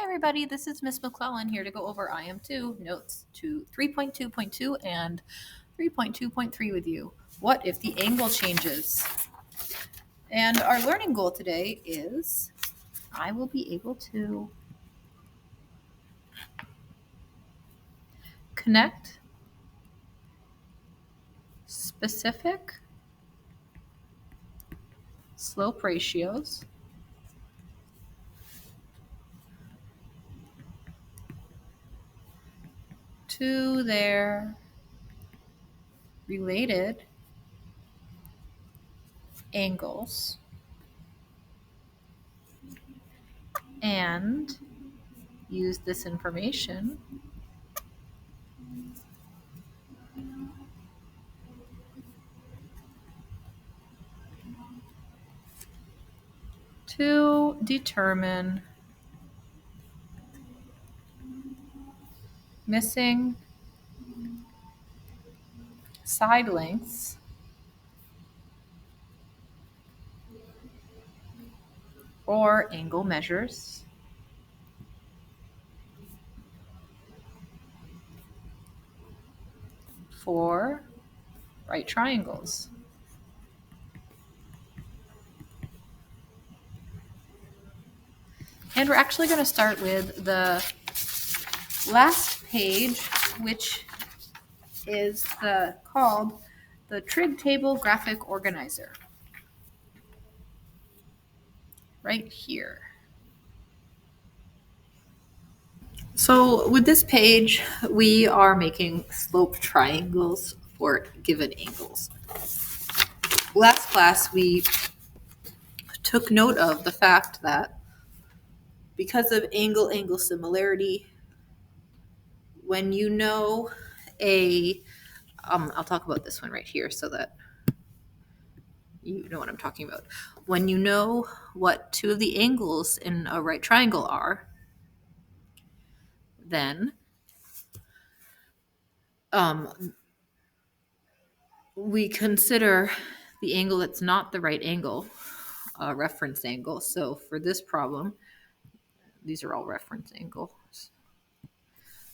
everybody, this is Miss McClellan here to go over IM2 Notes to 3.2.2 and 3.2.3 with you. What if the angle changes? And our learning goal today is I will be able to connect specific slope ratios to their related angles and use this information to determine missing side lengths or angle measures for right triangles. And we're actually going to start with the last page, which is called the Trig Table Graphic Organizer, right here. So with this page, we are making slope triangles for given angles. Last class, we took note of the fact that because of angle-angle similarity, when you know I'll talk about this one right here so that you know what I'm talking about. When you know what two of the angles in a right triangle are, then we consider the angle that's not the right angle a reference angle. So for this problem, these are all reference angles.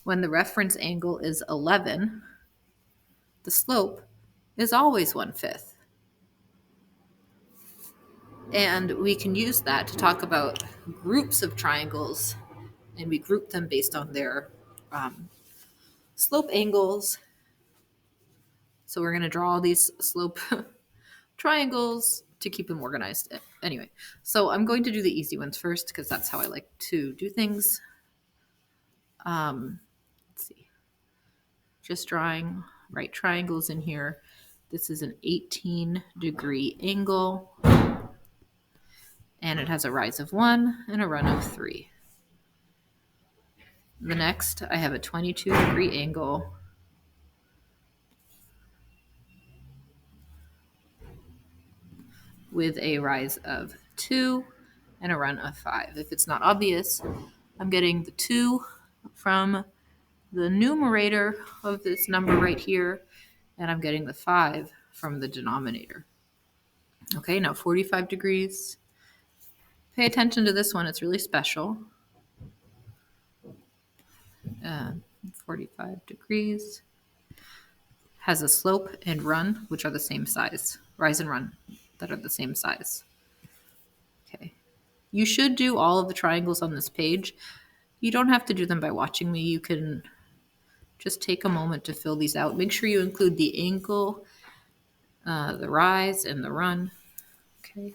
When the reference angle is 11, the slope is always 1/5. And we can use that to talk about groups of triangles, and we group them based on their slope angles. So we're going to draw all these slope triangles to keep them organized. Anyway, so I'm going to do the easy ones first because that's how I like to do things. Let's see. Just drawing right triangles in here. This is an 18-degree angle, and it has a rise of 1 and a run of 3. The next, I have a 22-degree angle with a rise of 2 and a run of 5. If it's not obvious, I'm getting the 2 from the numerator of this number right here, and I'm getting the 5 from the denominator. Okay, now 45 degrees. Pay attention to this one, it's really special. 45 degrees has a slope and run, which are the same size. Rise and run that are the same size. Okay. You should do all of the triangles on this page. You don't have to do them by watching me. You can just take a moment to fill these out. Make sure you include the angle, the rise, and the run. Okay.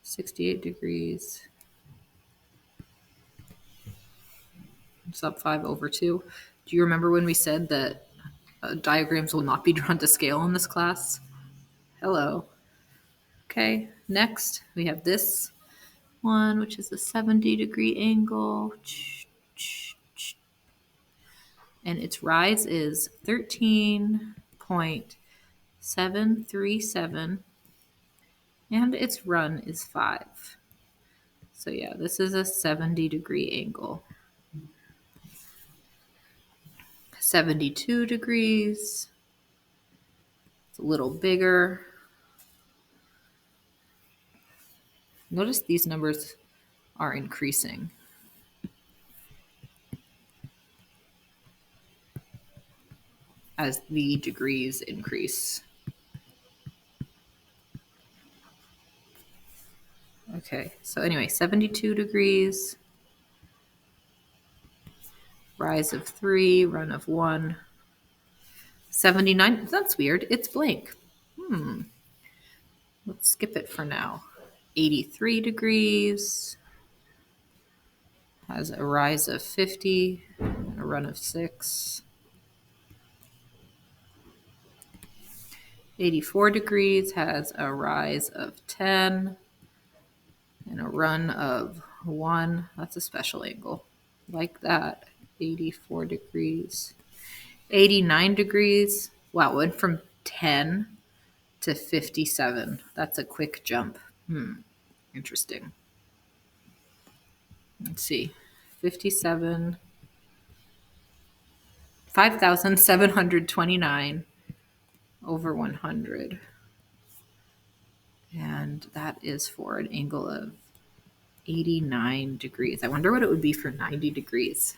68 degrees. Sub 5/2. Do you remember when we said that diagrams will not be drawn to scale in this class? Hello. Okay, next we have this one, which is a 70-degree angle. And its rise is 13.737. And its run is 5. So yeah, this is a 70-degree angle. 72 degrees. It's a little bigger. Notice these numbers are increasing. As the degrees increase. Okay, so anyway, 72 degrees, rise of 3, run of 1. 79, that's weird, it's blank. Let's skip it for now. 83 degrees, has a rise of 50, and a run of 6. 84 degrees has a rise of 10 and a run of 1. That's a special angle. Like that. 84 degrees. 89 degrees. Wow, it went from 10 to 57. That's a quick jump. Interesting. Let's see. 57. 5,729 over 100. And that is for an angle of 89 degrees. I wonder what it would be for 90 degrees.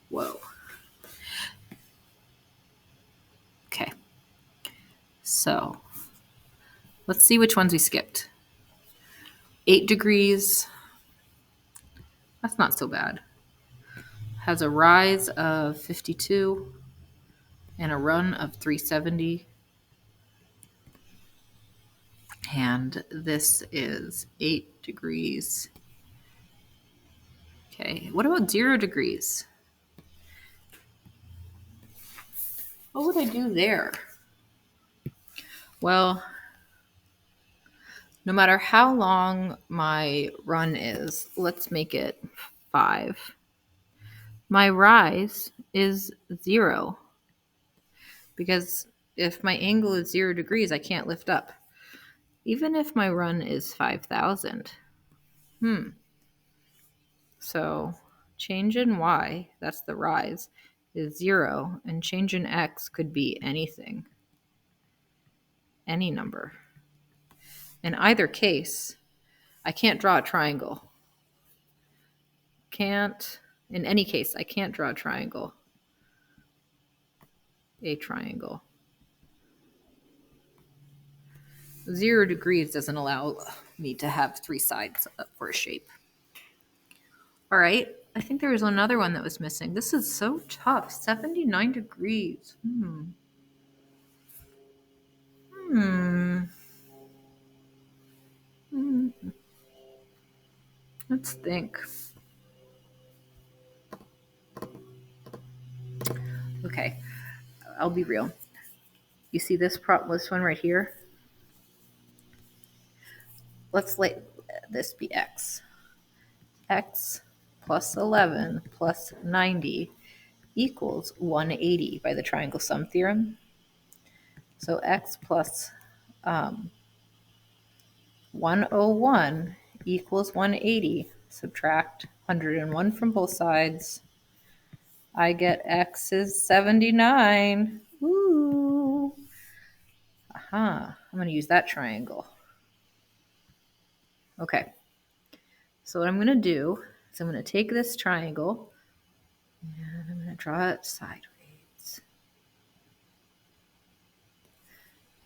Whoa. Okay. So let's see which ones we skipped. 8 degrees. That's not so bad. Has a rise of 52 and a run of 370. And this is 8 degrees. Okay, what about 0 degrees? What would I do there? Well, no matter how long my run is, let's make it 5. My rise is 0. Because if my angle is 0 degrees, I can't lift up. Even if my run is 5,000. So change in y, that's the rise, is 0, and change in x could be anything. Any number. In either case, I can't draw a triangle. In any case, I can't draw a triangle. A triangle. 0 degrees doesn't allow me to have 3 sides for a shape. All right, I think there was another one that was missing. This is so tough. 79 degrees. Let's think. Okay, I'll be real. You see this one right here? Let's let this be x. X plus 11 plus 90 equals 180 by the triangle sum theorem. So x plus 101 equals 180. Subtract 101 from both sides. I get x is 79. Woo! Aha, I'm going to use that triangle. Okay, so what I'm going to do is I'm going to take this triangle and I'm going to draw it sideways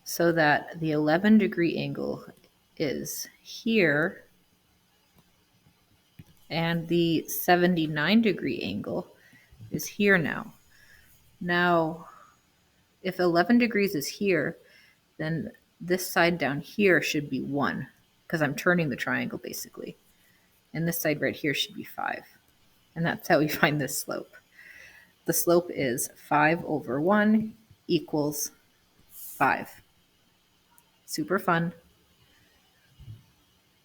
so that the 11 degree angle is here and the 79 degree angle is here now. Now, if 11 degrees is here, then this side down here should be 1 because I'm turning the triangle basically. And this side right here should be 5. And that's how we find this slope. The slope is 5 over 1 equals 5. Super fun.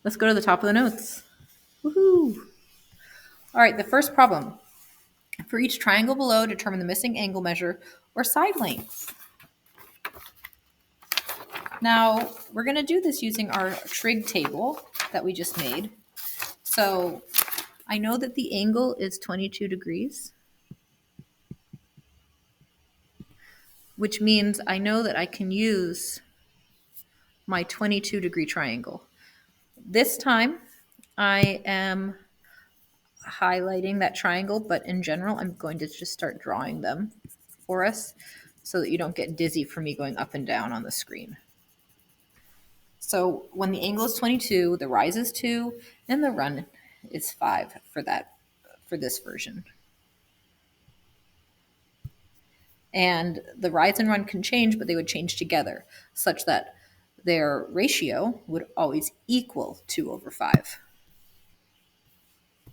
Let's go to the top of the notes. Woohoo! All right, the first problem. For each triangle below, determine the missing angle measure or side length. Now, we're going to do this using our trig table that we just made. So I know that the angle is 22 degrees, which means I know that I can use my 22 degree triangle. This time, I am highlighting that triangle, but in general, I'm going to just start drawing them for us so that you don't get dizzy from me going up and down on the screen. So when the angle is 22, the rise is 2, and the run is 5 for this version. And the rise and run can change, but they would change together such that their ratio would always equal 2 over 5.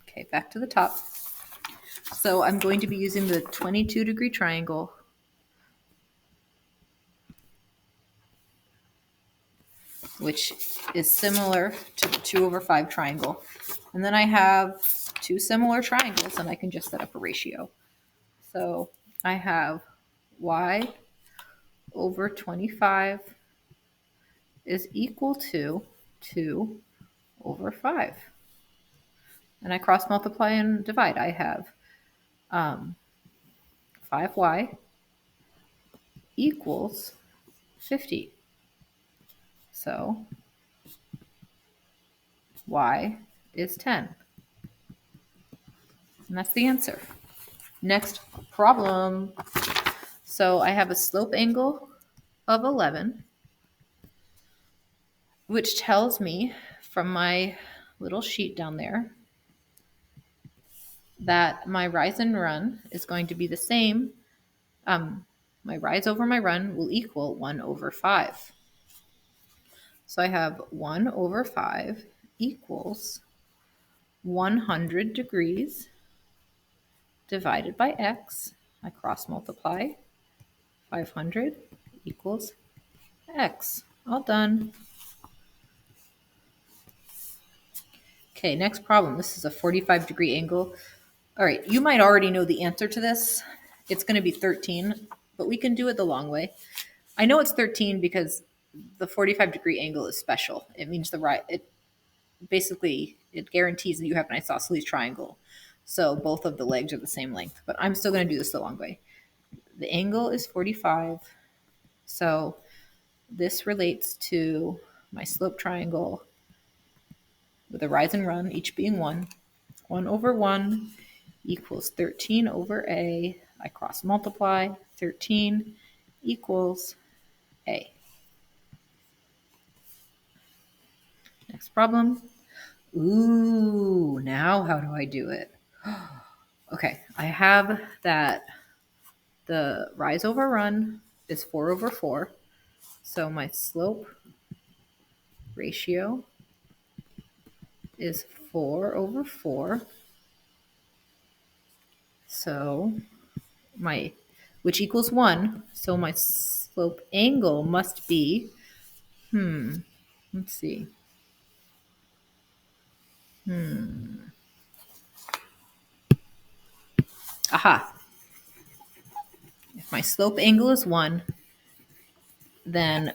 Okay, back to the top. So I'm going to be using the 22-degree triangle, which is similar to the 2 over 5 triangle. And then I have two similar triangles, and I can just set up a ratio. So I have y over 25 is equal to 2 over 5. And I cross multiply and divide. I have 5y equals 50. So y is 10. And that's the answer. Next problem. So I have a slope angle of 11, which tells me from my little sheet down there that my rise and run is going to be the same. My rise over my run will equal 1 over 5. So I have 1 over 5 equals 100 degrees divided by x. I cross multiply. 500 equals x. All done. Okay, next problem. This is a 45-degree angle. All right, you might already know the answer to this. It's going to be 13, but we can do it the long way. I know it's 13 because the 45-degree angle is special. It means it guarantees that you have an isosceles triangle. So both of the legs are the same length, but I'm still going to do this the long way. The angle is 45. So this relates to my slope triangle with a rise and run, each being 1. 1 over 1 equals 13 over a. I cross multiply. 13 equals a. Next problem. Ooh, now how do I do it? Okay, I have that the rise over run is 4 over 4. So my slope ratio is 4 over 4. So which equals 1. So my slope angle must be, let's see. Aha. If my slope angle is 1, then,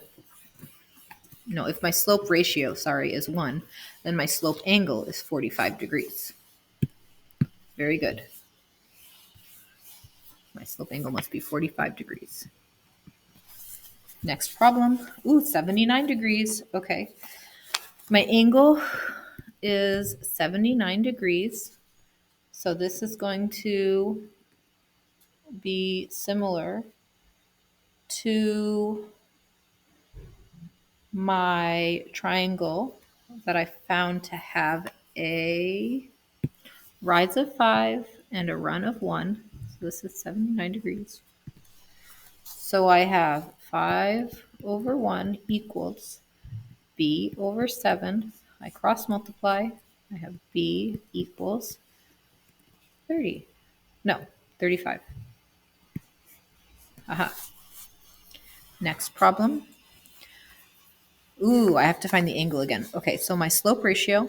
no, if my slope ratio, is 1, then my slope angle is 45 degrees. Very good. My slope angle must be 45 degrees. Next problem. Ooh, 79 degrees. Okay. My angle is 79 degrees. So this is going to be similar to my triangle that I found to have a rise of 5 and a run of 1. So this is 79 degrees. So I have 5 over 1 equals b over 7. I cross multiply. I have b equals 30. No, 35. Aha. Next problem. Ooh, I have to find the angle again. Okay, so my slope ratio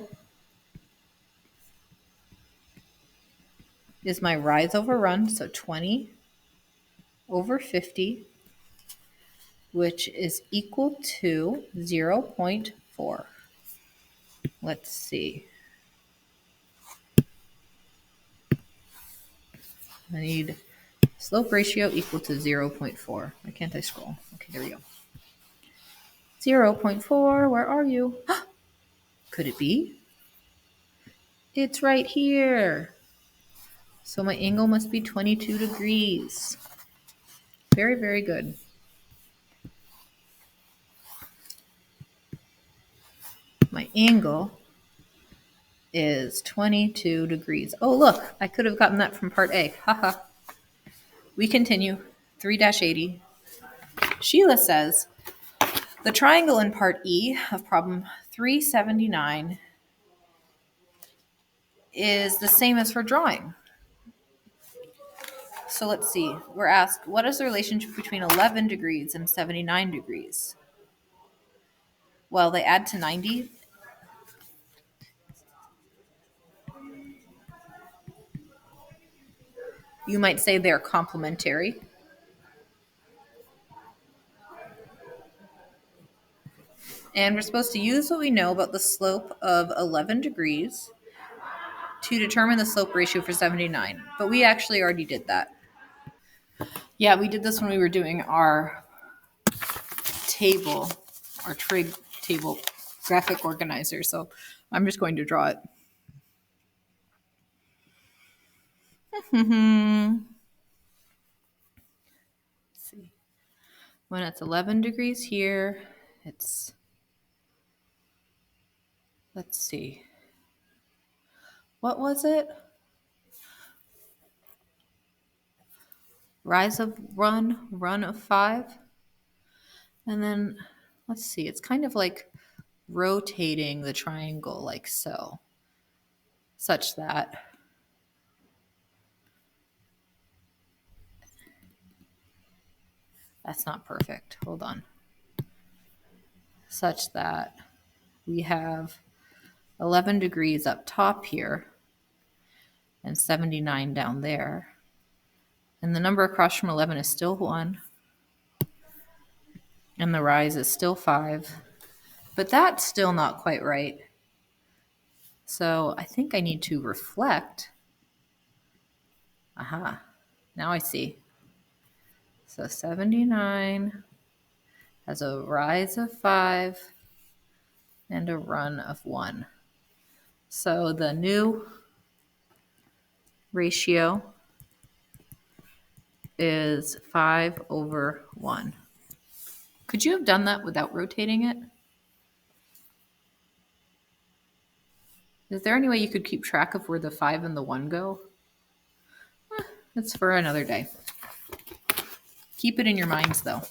is my rise over run, so 20 over 50, which is equal to 0.4. Let's see. I need slope ratio equal to 0.4. Why can't I scroll? Okay, there we go. 0.4, where are you? Could it be? It's right here. So my angle must be 22 degrees. Very, very good. My angle is 22 degrees. Oh, look, I could have gotten that from part A. Haha. We continue. 3-80. Sheila says, the triangle in part E of problem 379 is the same as for drawing. So let's see. We're asked, what is the relationship between 11 degrees and 79 degrees? Well, they add to 90. You might say they're complementary. And we're supposed to use what we know about the slope of 11 degrees to determine the slope ratio for 79. But we actually already did that. Yeah, we did this when we were doing our table, our trig table graphic organizer. So I'm just going to draw it. Let's see. When it's 11 degrees here, it's, let's see. What was it? Rise of run of 5. And then, let's see, it's kind of like rotating the triangle like so, such that that's not perfect. Hold on. Such that we have 11 degrees up top here and 79 down there. And the number across from 11 is still 1. And the rise is still 5. But that's still not quite right. So I think I need to reflect. Aha. Now I see. So 79 has a rise of 5 and a run of 1. So the new ratio is 5/1. Could you have done that without rotating it? Is there any way you could keep track of where the 5 and the 1 go? That's for another day. Keep it in your minds though.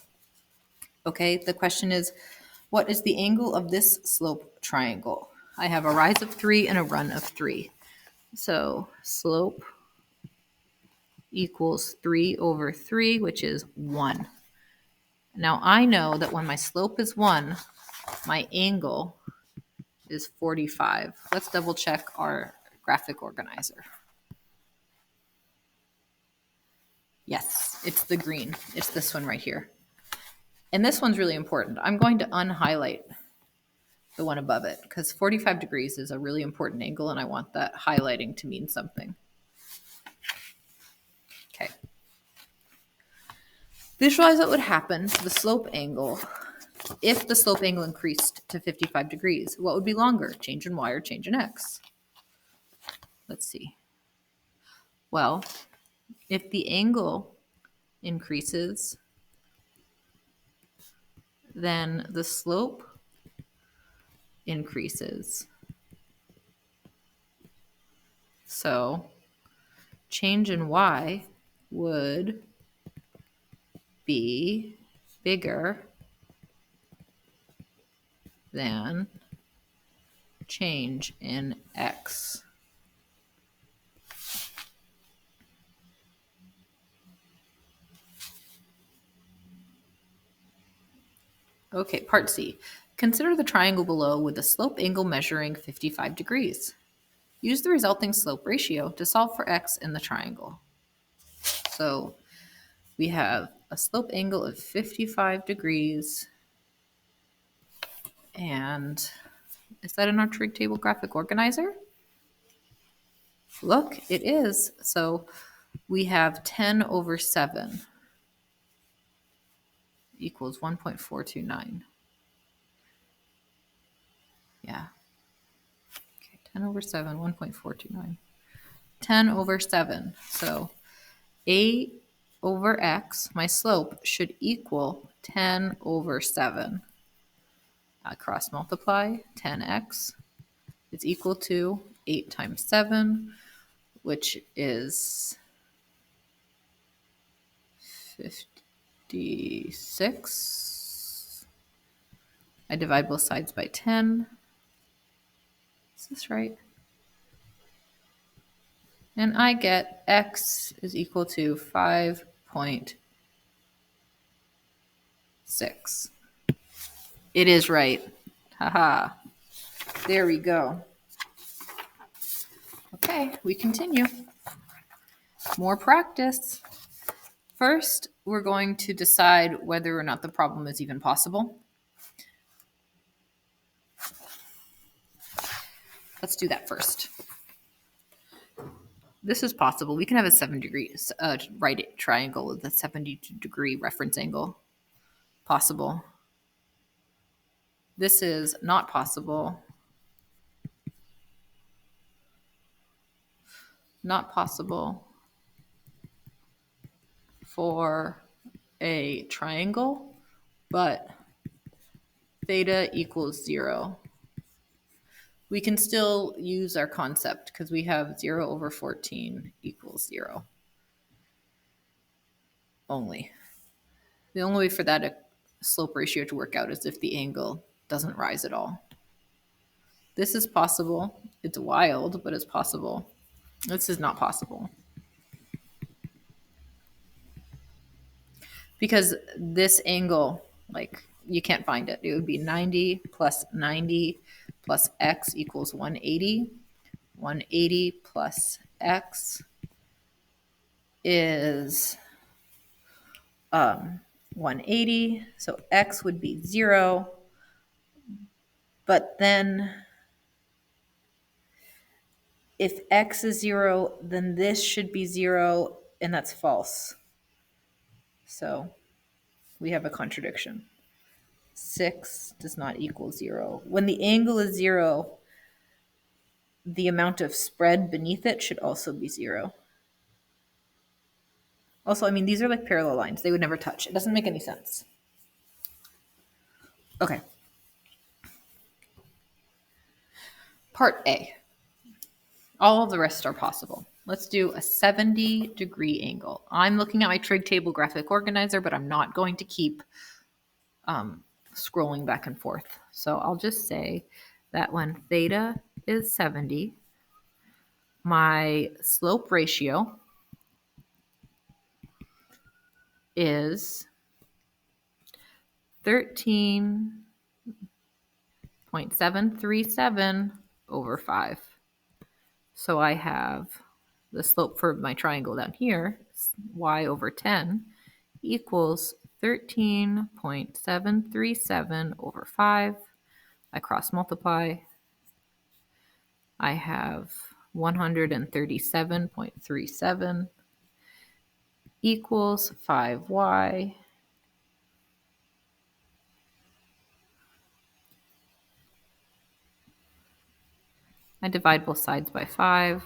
Okay, the question is, what is the angle of this slope triangle? I have a rise of 3 and a run of 3. So slope equals 3/3, which is 1. Now I know that when my slope is 1, my angle is 45. Let's double check our graphic organizer. Yes, it's the green. It's this one right here. And this one's really important. I'm going to unhighlight the one above it because 45 degrees is a really important angle and I want that highlighting to mean something. Okay. Visualize what would happen to the slope angle if the slope angle increased to 55 degrees. What would be longer, change in y or change in x? Let's see. Well, if the angle increases, then the slope increases. So change in y would be bigger than change in x. Okay, part C. Consider the triangle below with the slope angle measuring 55 degrees. Use the resulting slope ratio to solve for x in the triangle. So we have a slope angle of 55 degrees. And is that in our trig table graphic organizer? Look, it is. So we have 10/7 equals 1.429. Yeah. Okay, 10 over 7, 1.429. 10 over 7. So a over x, my slope, should equal 10 over 7. Cross multiply, 10x is equal to 8 times 7, which is 56. I divide both sides by 10. Is this right? And I get x is equal to 5.6. It is right. Haha. There we go. Okay, we continue. More practice. First, we're going to decide whether or not the problem is even possible. Let's do that first. This is possible. We can have a 7-degree right triangle with a 70-degree reference angle. Possible. This is not possible. Not possible for a triangle, but theta equals 0. We can still use our concept because we have 0 over 14 equals 0. Only. The only way for that slope ratio to work out is if the angle doesn't rise at all. This is possible. It's wild, but it's possible. This is not possible. Because this angle, like, you can't find it. It would be 90 plus x equals 180. 180 plus x is 180. So x would be 0. But then if x is 0, then this should be 0, and that's false. So we have a contradiction. 6 does not equal 0. When the angle is 0, the amount of spread beneath it should also be 0. Also, I mean, these are like parallel lines. They would never touch. It doesn't make any sense. Okay. Part A. All of the rest are possible. Let's do a 70-degree angle. I'm looking at my trig table graphic organizer, but I'm not going to keep scrolling back and forth. So I'll just say that when theta is 70, my slope ratio is 13.737 over 5. So I have the slope for my triangle down here, y over 10, equals 13.737 over 5. I cross multiply. I have 137.37 equals 5y. I divide both sides by 5,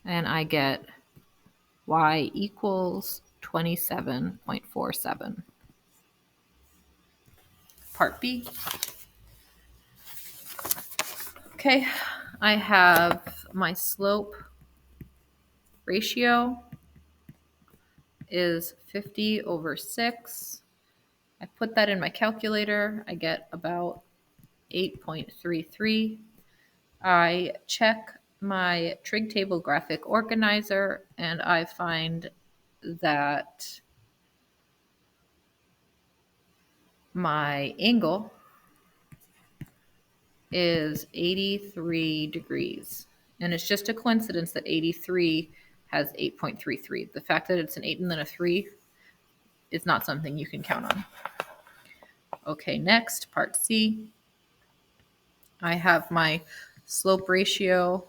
and I get y equals 27.47. Part B. Okay, I have my slope ratio is 50 over 6. I put that in my calculator. I get about 8.33. I check my trig table graphic organizer, and I find that my angle is 83 degrees. And it's just a coincidence that 83 has 8.33. The fact that it's an 8 and then a 3 is not something you can count on. Okay, next, part C. I have my slope ratio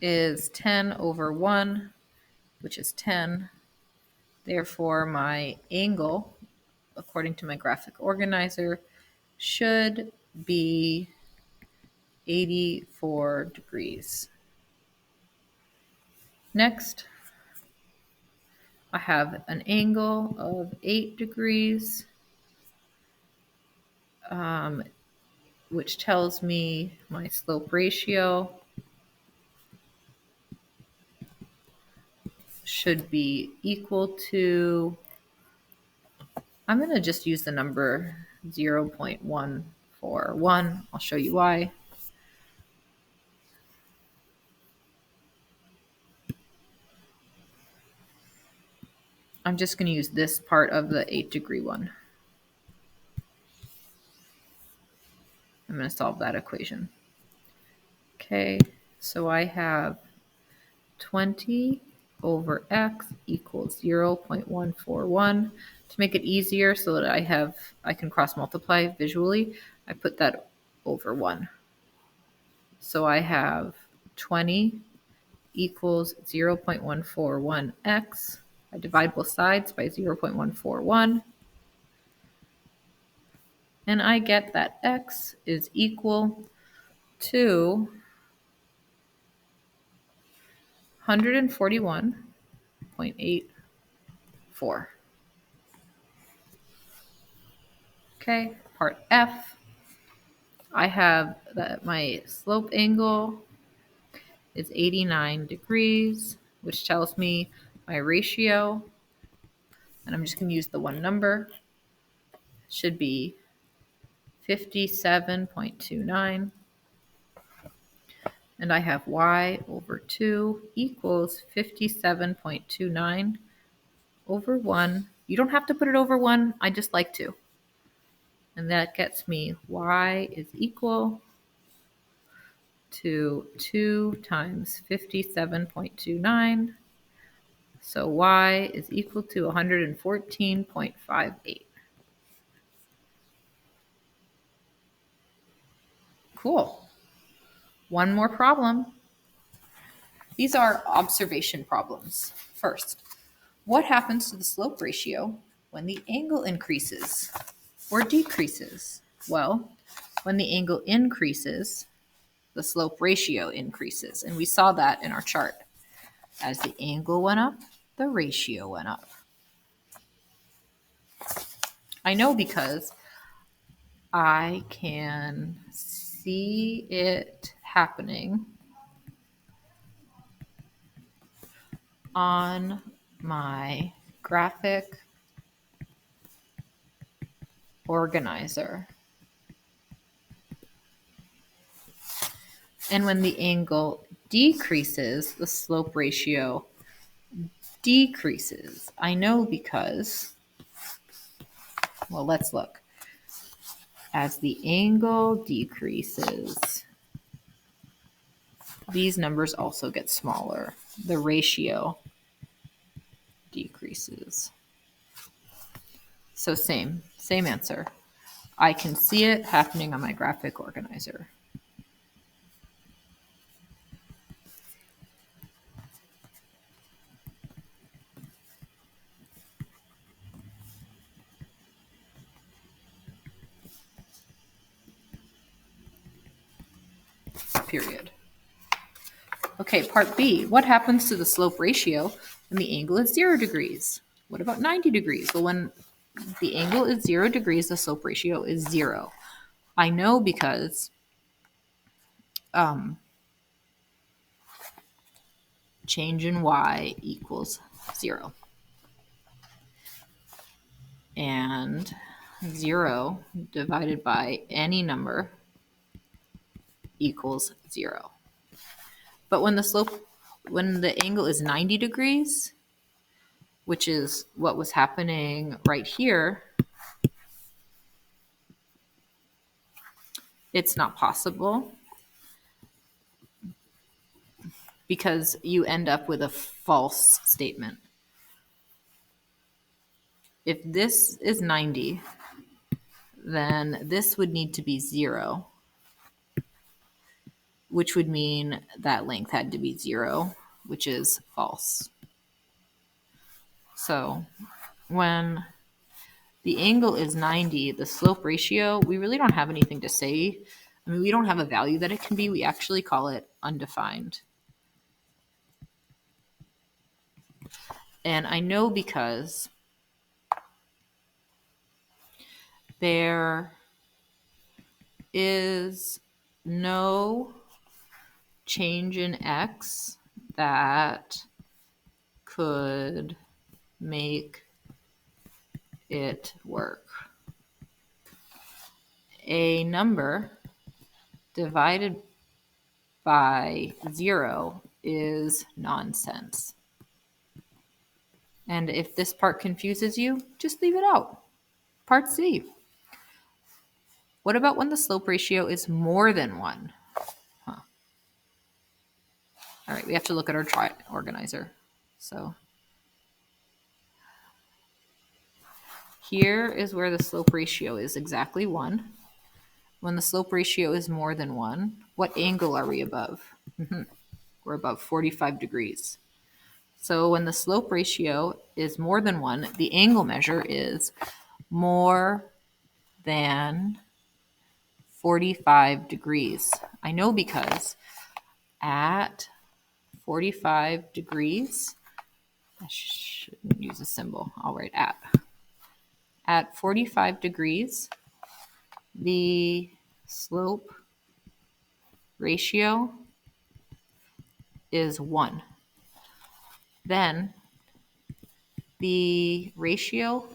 is 10 over 1, which is 10. Therefore, my angle, according to my graphic organizer, should be 84 degrees. Next, I have an angle of 8 degrees, which tells me my slope ratio should be equal to, I'm going to just use the number 0.141. I'll show you why. I'm just going to use this part of the 8-degree one. I'm going to solve that equation. Okay, so I have 20 over x equals 0.141. To make it easier so that I can cross multiply visually, I put that over 1. So I have 20 equals 0.141x. I divide both sides by 0.141. And I get that x is equal to 141.84. Okay, part F. I have that my slope angle is 89 degrees, which tells me my ratio, and I'm just going to use the one number, should be 57.29. And I have y over 2 equals 57.29 over 1. You don't have to put it over 1. I just like to. And that gets me y is equal to 2 times 57.29. So y is equal to 114.58. Cool. One more problem. These are observation problems. First, what happens to the slope ratio when the angle increases or decreases? Well, when the angle increases, the slope ratio increases. And we saw that in our chart. As the angle went up, the ratio went up. I know because I can see it happening on my graphic organizer. And when the angle decreases, the slope ratio decreases. I know because, well, let's look. As the angle decreases, these numbers also get smaller. The ratio decreases. So same answer. I can see it happening on my graphic organizer. Period. Okay, part B. What happens to the slope ratio when the angle is 0 degrees? What about 90 degrees? Well, when the angle is 0 degrees, the slope ratio is 0. I know because change in y equals 0. And 0 divided by any number equals 0. But when the angle is 90 degrees, which is what was happening right here, it's not possible because you end up with a false statement. If this is 90, then this would need to be 0, which would mean that length had to be 0, which is false. So when The angle is 90. The slope ratio, we really don't have anything to say. I mean, we don't have a value that it can be. We actually call it undefined. And I know because there is no change in x that could make it work. A number divided by 0 is nonsense. And if this part confuses you, just leave it out. Part C. What about when the slope ratio is more than 1? All right, we have to look at our try organizer. So here is where the slope ratio is exactly 1. When the slope ratio is more than 1, what angle are we above? We're above 45 degrees. So when the slope ratio is more than 1, the angle measure is more than 45 degrees. I know because at 45 degrees, I shouldn't use a symbol, I'll write at. At 45 degrees, the slope ratio is 1. Then the ratio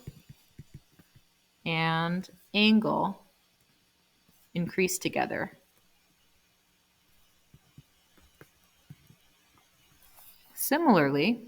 and angle increase together. Similarly,